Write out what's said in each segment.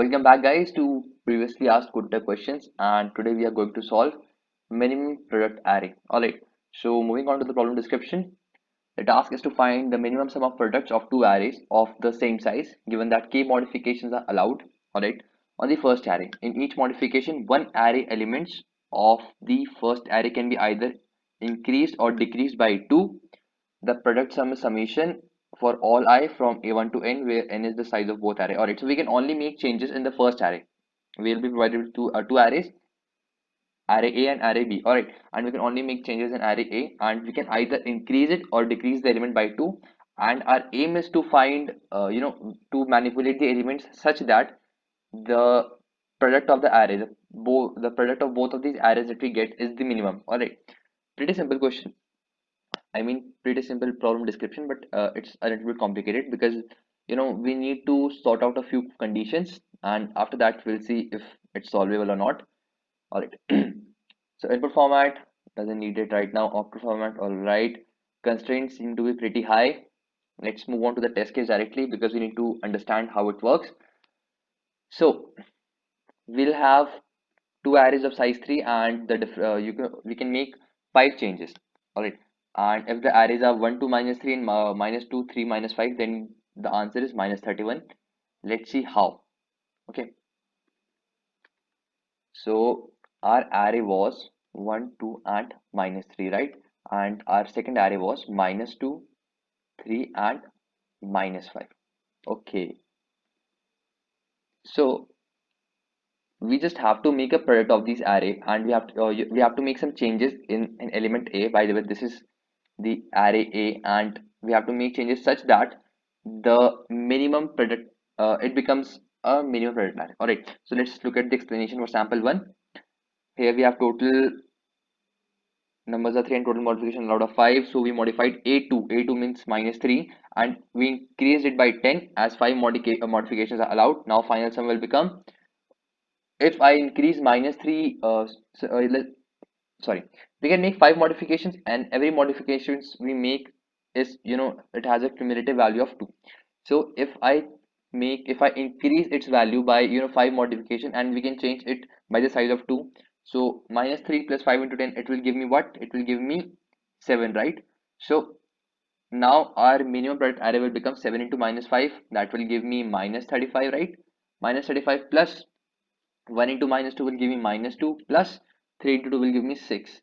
Welcome back guys to previously asked good type questions, and today we are going to solve minimum product array. Alright, so moving on to the problem description. The task is to find the minimum sum of products of two arrays of the same size given that k modifications are allowed. Alright, on the first array. In each modification, one array elements of the first array can be either increased or decreased by 2. The product sum is summation for all I from a1 to n, where n is the size of both array. Alright, so we can only make changes in the first array. We'll be provided with two arrays, array A and array B. Alright, and we can only make changes in array A, and we can either increase it or decrease the element by 2. And our aim is to find, to manipulate the elements such that the product of the array, the product of both of these arrays that we get is the minimum. Alright, pretty simple question. I mean, pretty simple problem description, but it's a little bit complicated because we need to sort out a few conditions, and after that we'll see if it's solvable or not. All right. So input format doesn't need it right now. Output format, all right. Constraints seem to be pretty high. Let's move on to the test case directly because we need to understand how it works. So we'll have two arrays of size 3, and we can make 5 changes. All right, and if the arrays are 1 2 minus 3 and minus 2 3 minus 5, then the answer is minus 31. Let's see how. Okay, so our array was 1 2 and minus 3, right? And our second array was minus 2 3 and minus 5. Okay, so we just have to make a product of these array, and we have to make some changes in element A. By the way, this is the array A, and we have to make changes such that the minimum product, it becomes a minimum product array. All right, so let's look at the explanation for sample 1. Here we have total numbers are 3 and total modification allowed of 5, so we modified a2 means minus 3, and we increased it by 10 as 5 modifications are allowed. Now final sum will become, if I increase minus 3, sorry, we can make 5 modifications, and every modifications we make is, it has a cumulative value of 2. So if I increase its value by 5 modification, and we can change it by the size of 2. So minus 3 plus 5 into 10, it will give me what? It will give me 7, right? So now our minimum product array will become 7 into minus 5, that will give me minus 35, right? Minus 35 plus 1 into minus 2 will give me minus 2, plus 3 into 2 will give me 6.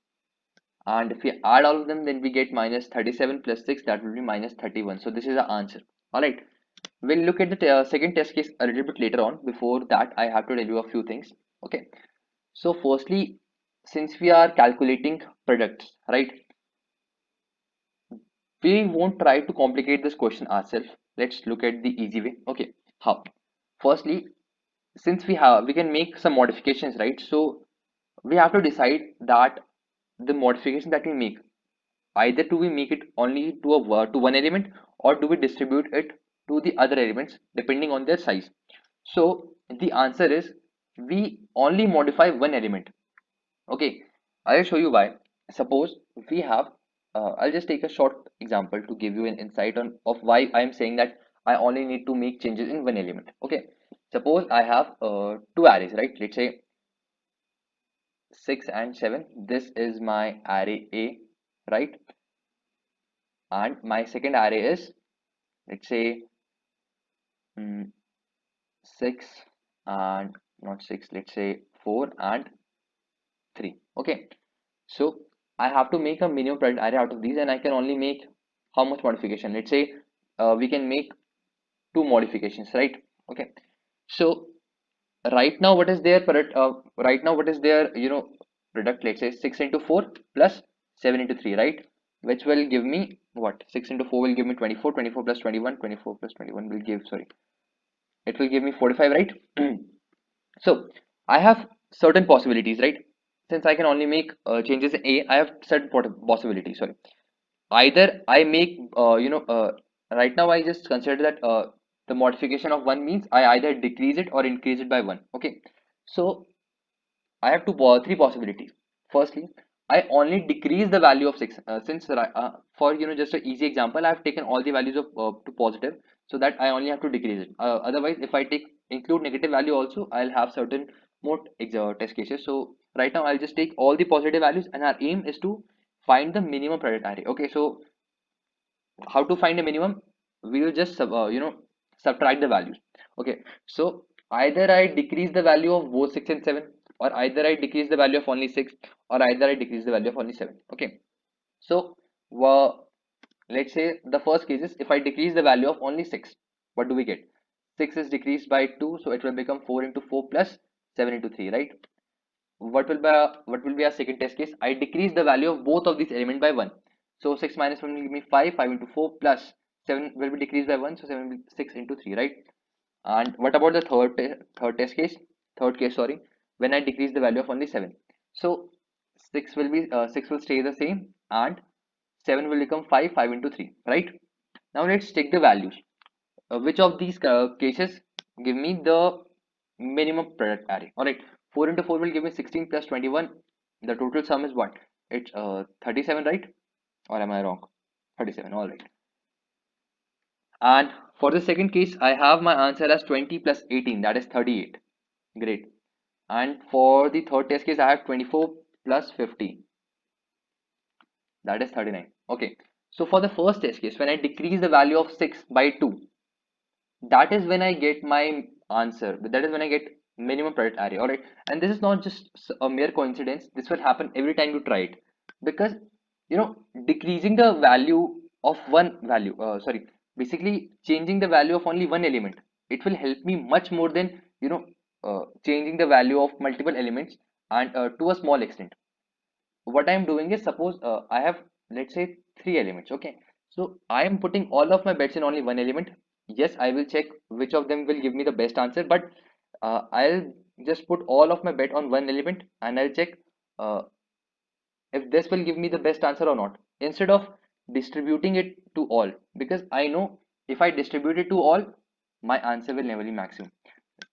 And if we add all of them, then we get minus 37 plus 6, that will be minus 31. So this is the answer. All right, we'll look at the second test case a little bit later on. Before that, I have to tell you a few things. Okay, so firstly, since we are calculating products, right, we won't try to complicate this question ourselves. Let's look at the easy way. Okay, how? Firstly, since we can make some modifications, right? So we have to decide that the modification that we make, either do we make it only to to one element, or do we distribute it to the other elements depending on their size. So the answer is, we only modify one element. Okay, I'll show you why. Suppose we have, I'll just take a short example to give you an insight on of why I am saying that I only need to make changes in one element. Okay, suppose I have two arrays, right? Let's say 6 and 7. This is my array A, right? And my second array is, let's say, 6 and not 6, let's say 4 and 3. Okay, so I have to make a minimum product array out of these, and I can only make how much modification? Let's say we can make 2 modifications, right? Okay, so right now what is their product, right now what is their product? Let's say 6 into 4 plus 7 into 3, right? Which will give me what? 6 into 4 will give me 24, 24 plus 21, 24 plus 21 will give, sorry, it will give me 45, right? So I have certain possibilities, right? Since I can only make changes in A, I have certain possibilities. Sorry, either I make right now I just consider that the modification of 1 means I either decrease it or increase it by 1. Okay, so I have three possibilities. Firstly, I only decrease the value of 6, since for just an easy example, I have taken all the values of to positive, so that I only have to decrease it. Otherwise, if I take include negative value also, I'll have certain more test cases. So right now I'll just take all the positive values, and our aim is to find the minimum product array. Okay, so how to find a minimum? We will just subtract the values. Okay, so either I decrease the value of both 6 and 7, or either I decrease the value of only 6, or either I decrease the value of only 7. Okay, so let's say the first case is, if I decrease the value of only 6, what do we get? 6 is decreased by 2, so it will become 4 into 4 plus 7 into 3, right? What will be our second test case? I decrease the value of both of these elements by 1. So 6 minus 1 will give me 5. 5 into 4 plus 7 will be decreased by 1. So 7 will be 6 into 3, right? And what about the third test case? Third case, sorry, when I decrease the value of only 7. So 6 will stay the same, and 7 will become 5. 5 into 3, right? Now let's take the values. Which of these cases give me the minimum product array? All right, 4 into 4 will give me 16 plus 21. The total sum is what? It's 37, right? Or am I wrong? 37. All right. And for the second case, I have my answer as 20 plus 18, that is 38. Great. And for the third test case, I have 24 plus 50, that is 39. Okay, so for the first test case, when I decrease the value of 6 by 2, that is when I get my answer. That is when I get minimum product array. All right, and this is not just a mere coincidence. This will happen every time you try it, because decreasing the value of one value, basically changing the value of only one element, it will help me much more than changing the value of multiple elements, and to a small extent. What I am doing is, suppose I have, let's say, three elements. Okay, so I am putting all of my bets in only one element. Yes, I will check which of them will give me the best answer, but I'll just put all of my bet on one element, and I'll check uh, if this will give me the best answer or not, instead of distributing it to all, because I know if I distribute it to all, my answer will never be maximum.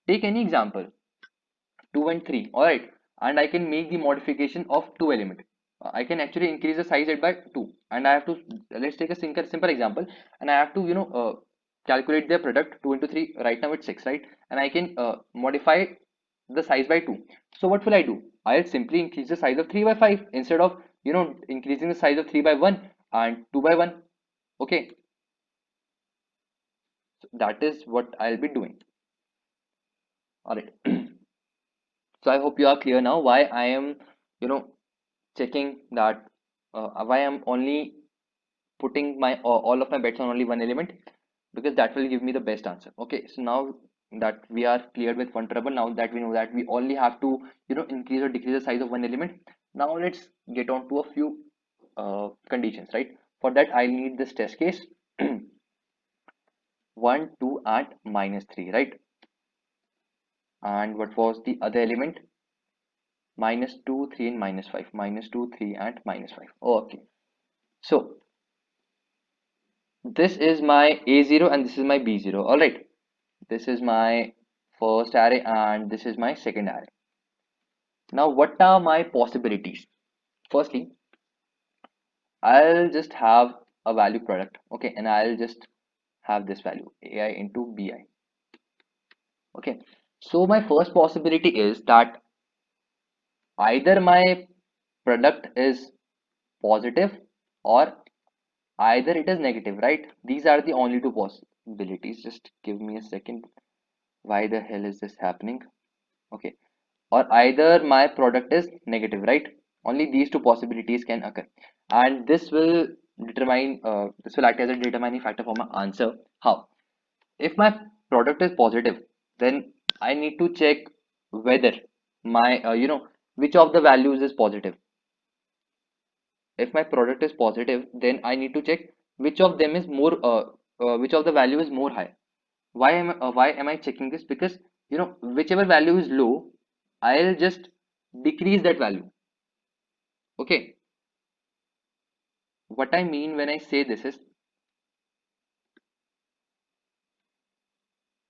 Take any example, 2 and 3. All right, and I can make the modification of two element. I can actually increase the size it by 2, and I have to, let's take a simple example, and I have to calculate their product. 2 into 3, right now it's 6, right? And I can modify the size by 2. So what will I do? I'll simply increase the size of 3 by 5, instead of increasing the size of 3 by 1 and 2 by 1. Okay, so that is what I'll be doing. All right. So I hope you are clear now why I am you know checking that, why I'm only putting my all of my bets on only one element, because that will give me the best answer. Okay, so now that we are cleared with one trouble, now that we know that we only have to increase or decrease the size of one element, now let's get on to a few conditions, right? For that I need this test case 1, 2 and -3, right? And what was the other element? -2, 3 and -5. -2, 3 and -5. Okay, so this is my A0 and this is my B0. All right, this is my first array and this is my second array. Now what are my possibilities? Firstly, I'll just have a value product. Okay, and I'll just have this value AI into BI. Okay, so my first possibility is that either my product is positive, or either it is negative, right? These are the only two possibilities. Just give me a second. Why the hell is this happening? Okay, or either my product is negative, right? Only these two possibilities can occur, and this will act as a determining factor for my answer. How? If my product is positive, then I need to check whether my which of the values is positive. If my product is positive, then I need to check which of them is more which of the value is more high. Why am I checking this? Because whichever value is low, I'll just decrease that value. Okay, what I mean when I say this is,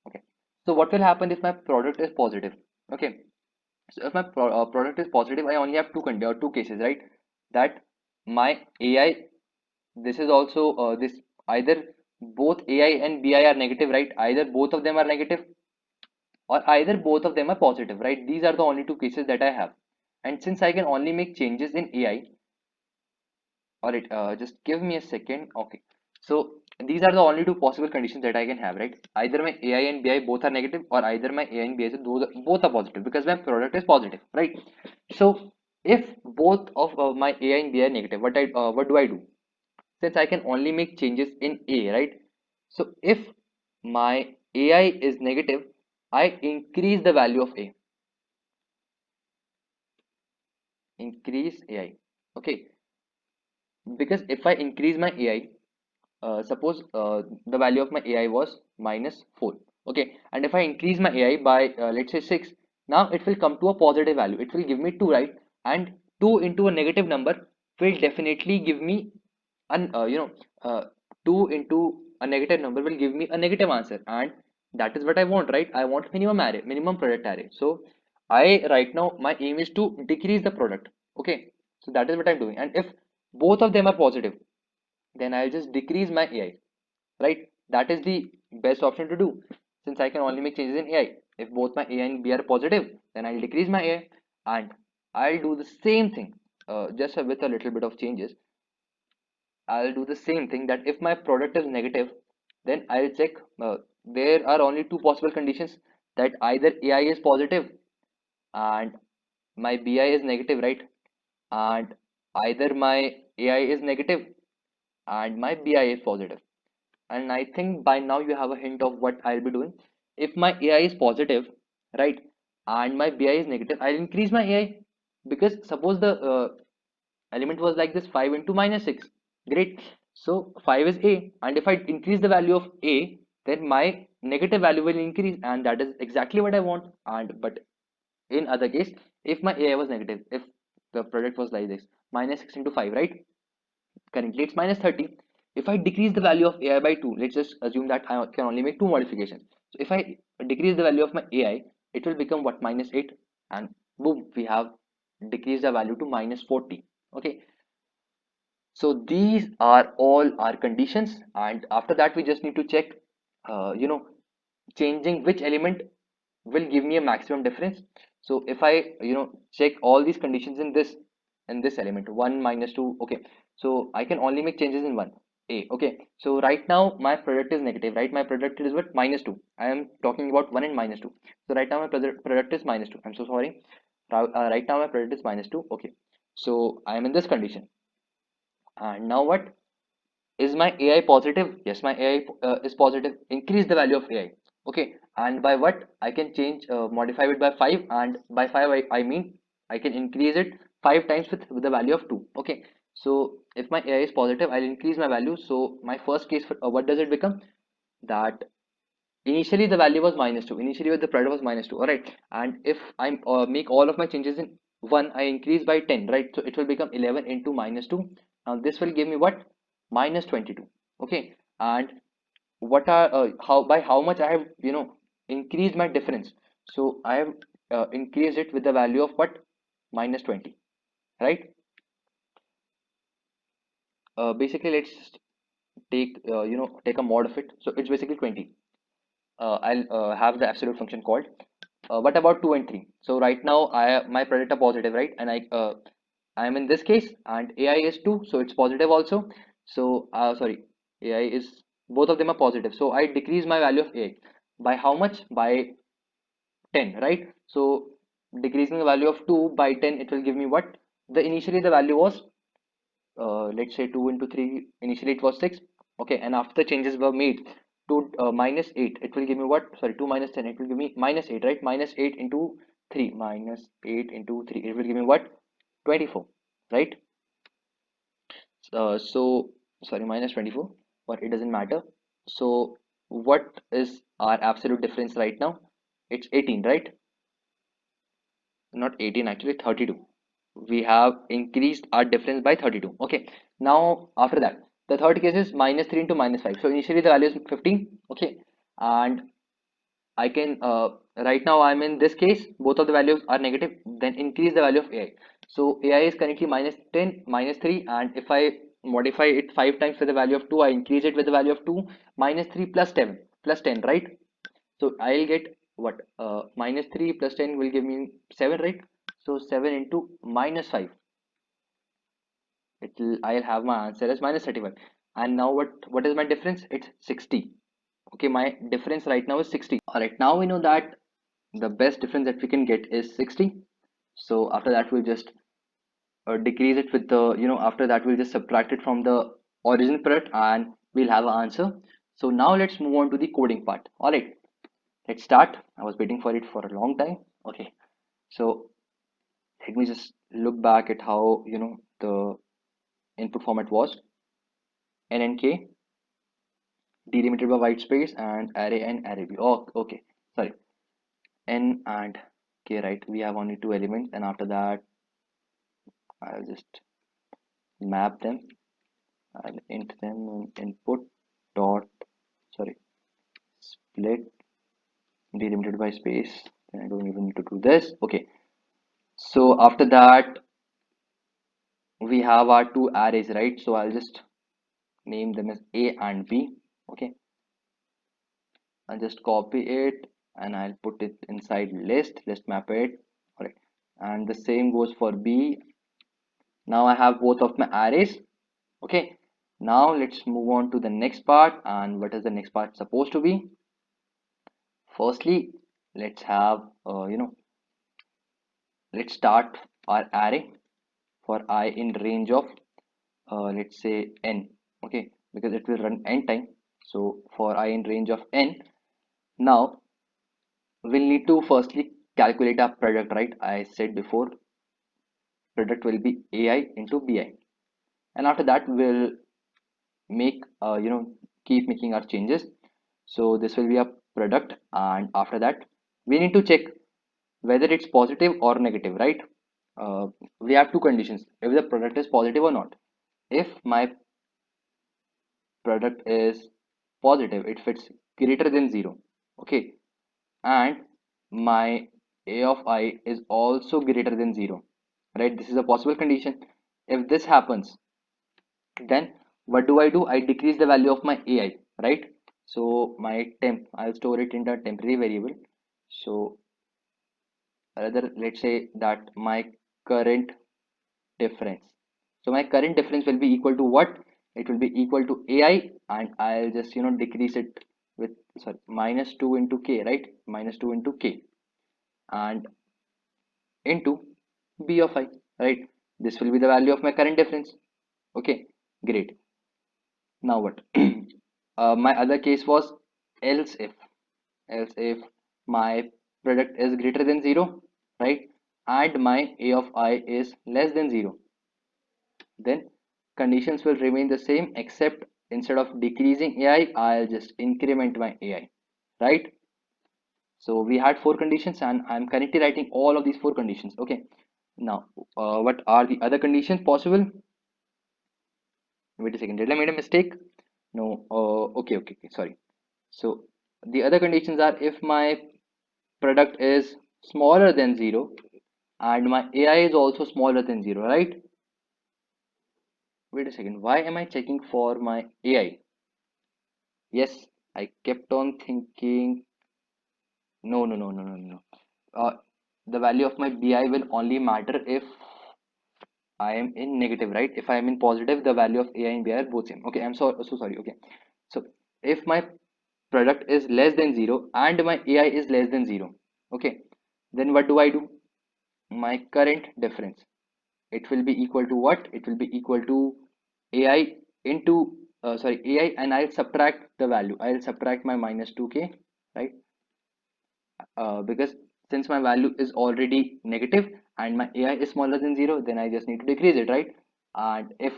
okay, so what will happen if my product is positive? Okay, so if my product is positive, I only have two cases, right? That my AI, this is also this either both AI and BI are negative, right? Either both of them are negative, or either both of them are positive, right? These are the only two cases that I have. And since I can only make changes in AI, all right, just give me a second. Okay, so these are the only two possible conditions that I can have, right? Either my AI and BI both are negative, or either my AI and BI both are positive, because my product is positive, right? So if both of my AI and BI are negative, what do I do? Since I can only make changes in A, right? So if my AI is negative, I increase the value of A. Increase AI. Okay, because if I increase my AI, suppose the value of my AI was -4. Okay, and if I increase my AI by let's say 6, now it will come to a positive value. It will give me 2, right? And 2 into a negative number will definitely give me an uh, 2 into a negative number will give me a negative answer, and that is what I want, right? I want minimum array, minimum product array. So I right now my aim is to decrease the product. Okay, so that is what I'm doing. And if both of them are positive, then I'll just decrease my AI, right? That is the best option to do, since I can only make changes in AI. If both my A and B are positive, then I'll decrease my AI, and I'll do the same thing, just with a little bit of changes. I'll do the same thing, that if my product is negative, then I'll check. There are only two possible conditions, that either AI is positive and my BI is negative, right? And either my AI is negative and my BI is positive. And I think by now you have a hint of what I'll be doing. If my AI is positive, right, and my BI is negative, I'll increase my AI, because suppose the element was like this, 5 into -6. Great. So 5 is A, and if I increase the value of A, then my negative value will increase, and that is exactly what I want. And but in other case, if my AI was negative, if the product was like this, -6 into 5, right? Currently it's -30. If I decrease the value of AI by 2, let's just assume that I can only make two modifications. So if I decrease the value of my AI, it will become what, -8, and boom, we have decreased the value to -40. Okay, so these are all our conditions, and after that we just need to check, you know, changing which element will give me a maximum difference. So if I check all these conditions in this element, 1 -2, okay, so I can only make changes in one, A. Okay, so right now my product is negative, right? My product is what, -2. I am talking about 1 and -2. So right now my product is -2. I'm so sorry. Right now my product is -2. Okay, so I am in this condition, and now what, is my AI positive? Yes, my AI is positive. Increase the value of AI. Okay, and by what I can change, modify it by 5, and by 5 I mean I can increase it 5 times with the value of 2. Okay, so if my AI is positive, I'll increase my value. So my first case, for, what does it become? That initially the value was -2. Initially the product was -2. All right, and if I make all of my changes in 1, I increase by 10, right? So it will become 11 into -2. Now this will give me what, -22. Okay, and what are how much I have increased my difference? So I have increased it with the value of what, -20, right? Basically, let's take take a mod of it. So it's basically 20. I'll have the absolute function called. What about 2 and 3? So right now my product are positive, right? And I am in this case, and AI is 2, so it's positive also. So sorry, AI is, both of them are positive. So I decrease my value of AI by how much? By 10, right? So decreasing the value of 2 by 10, it will give me what? The initially the value was let's say 2 into 3, initially it was 6. Okay, and after the changes were made to -8, it will give me what, sorry, 2 minus 10, it will give me -8, right? -8 into 3, -8 into 3, it will give me what, 24, right? So sorry, -24, but it doesn't matter. So what is our absolute difference right now? It's 18, right? Not 18, actually 32. We have increased our difference by 32. Okay, now after that, the third case is -3 into -5. So initially the value is 15. Okay, and I can right now I'm in this case, both of the values are negative, then increase the value of AI. So AI is currently -10, -3, and if I modify it 5 times with the value of 2, I increase it with the value of 2, -3 plus 10, right? So I'll get what minus 3 plus 10 will give me 7, right? So 7 into minus 5, I'll have my answer as minus 35. And now what is my difference? It's 60. Okay, my difference right now is 60. All right, now we know that the best difference that we can get is 60. So after that we'll just decrease it with the, after that we'll just subtract it from the original product and we'll have an answer. So now let's move on to the coding part. All right, let's start. I was waiting for it for a long time. Okay, so let me just look back at how, the input format was. N and K delimited by white space and array and array b. Oh, okay, sorry. N and K, right? We have only two elements, and after that I'll just map them. I'll int them in input dot, sorry, split delimited by space. Then I don't even need to do this. Okay, so after that we have our two arrays, right? So I'll just name them as A and B. Okay, I'll just copy it and I'll put it inside list. Let's map it. All right, and the same goes for B. Now I have both of my arrays. Okay, now let's move on to the next part. And what is the next part supposed to be? Firstly, let's have let's start our array for I in range of let's say n. Okay, because it will run n time. So for I in range of n, now we'll need to firstly calculate our product, right? I said before product will be ai into bi, and after that we'll make keep making our changes. So this will be a product, and after that we need to check whether it's positive or negative, right? We have two conditions: if the product is positive or not. If my product is positive, it fits greater than 0. Okay, and my a of I is also greater than 0, right? This is a possible condition. If this happens, then what do? I decrease the value of my ai, right? So my temp, I'll store it in the temporary variable. So rather, let's say that my current difference, so my current difference will be equal to what? It will be equal to ai, and I'll just decrease it with, sorry, minus 2 into k, right? Minus 2 into k and into b of I, right? This will be the value of my current difference. Okay, great. Now what? My other case was else if, my product is greater than 0, right? And my a of I is less than 0, then conditions will remain the same, except instead of decreasing ai, I'll just increment my ai, right? So we had four conditions and I'm currently writing all of these four conditions. Okay, now what are the other conditions possible? Wait a second, did I made a mistake? No. Okay, sorry. So the other conditions are if my product is smaller than 0 and my ai is also smaller than 0, right? Wait a second, why am I checking for my ai? Yes, I kept on thinking, no. uh, the value of my bi will only matter if I am in negative, right? If I am in positive, the value of ai and bi are both same. Okay, I'm so sorry. Okay, so if my product is less than 0 and my ai is less than 0, okay, then what do? My current difference, it will be equal to what? It will be equal to ai into sorry, ai, and I'll subtract the value. I'll subtract my minus 2k, right? Because since my value is already negative and my ai is smaller than 0, then I just need to decrease it, right? And if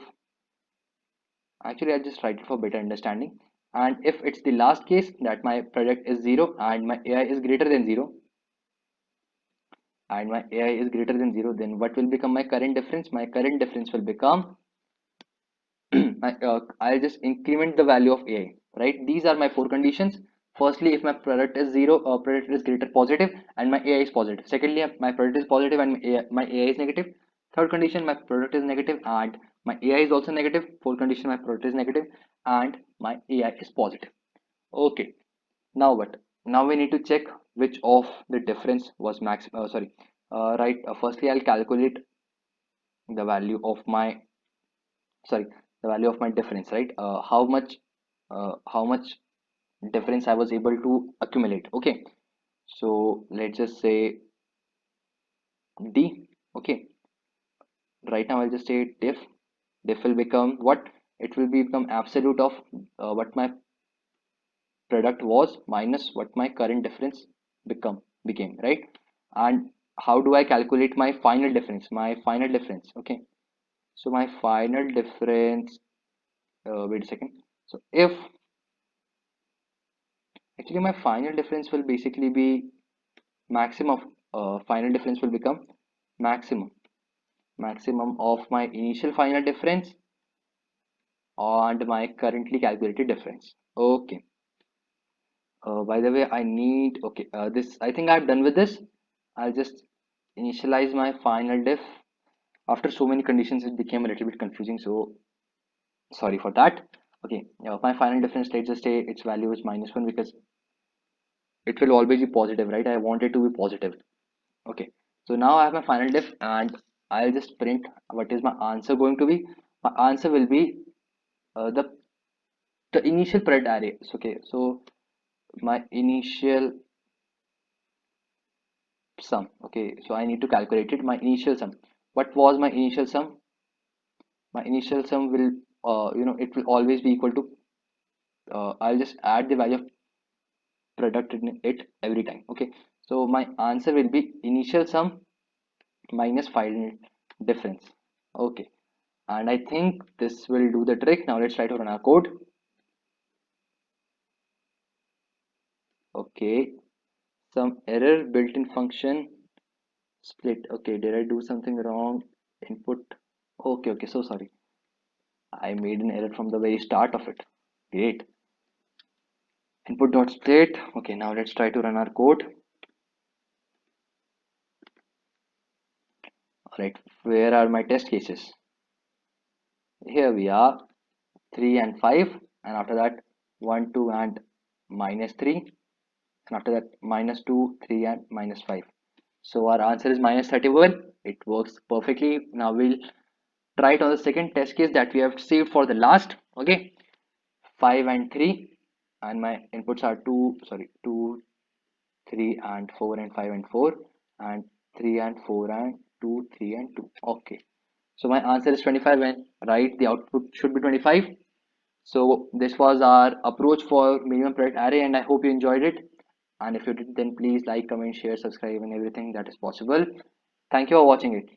actually I just write it for better understanding, and if it's the last case that my product is 0 and my ai is greater than 0, and my ai is greater than 0, then what will become my current difference? My current difference will become I'll just increment the value of ai, right? These are my four conditions. Firstly, if my product is 0, product is greater positive and my ai is positive. Secondly, my product is positive and my ai is negative. Third condition, my product is negative and my ai is also negative. Fourth condition, my product is negative and my ai is positive. Okay, now what? Now we need to check which of the difference was max sorry right firstly I'll calculate the value of my sorry the value of my difference, right? How much difference I was able to accumulate. Okay, so let's just say D. Okay, right now I'll just say diff will become what? It will become absolute of what my product was minus what my current difference became, right? And how do I calculate my final difference? Okay, so my final difference, wait a second. So if actually my final difference will basically be maximum, final difference will become maximum of my initial final difference and my currently calculated difference. Okay, by the way, I need, okay, this, I think I'm done with this. I'll just initialize my final diff. After so many conditions, it became a little bit confusing, so sorry for that. Okay, my final difference, let's just say its value is -1 because it will always be positive, right? I want it to be positive. Okay, so now I have my final diff and I'll just print what is my answer going to be. My answer will be the initial product array. Okay, so my initial sum. Okay, so I need to calculate it. My initial sum, what was my initial sum? My initial sum will it will always be equal to I'll just add the value of product in it every time. Okay, so my answer will be initial sum minus final difference. Okay, and I think this will do the trick. Now let's try to run our code. Okay, some error built-in function split. Okay, did I do something wrong? Input. Okay, so sorry, I made an error from the very start of it. Great. Input dot split. Okay, now let's try to run our code. All right, where are my test cases? Here we are, 3 and 5, and after that 1 2 and -3, and after that -2 3 and -5. So our answer is -31. It works perfectly. Now we'll try it on the second test case that we have saved for the last. Okay, 5 and 3, and my inputs are 2 3 and 4 and 5 and 4, and 3 and 4 and 2 3 and 2. Okay, so my answer is 25, and right, the output should be 25. So this was our approach for minimum product array, and I hope you enjoyed it. And if you did, then please like, comment, share, subscribe, and everything that is possible. Thank you for watching it.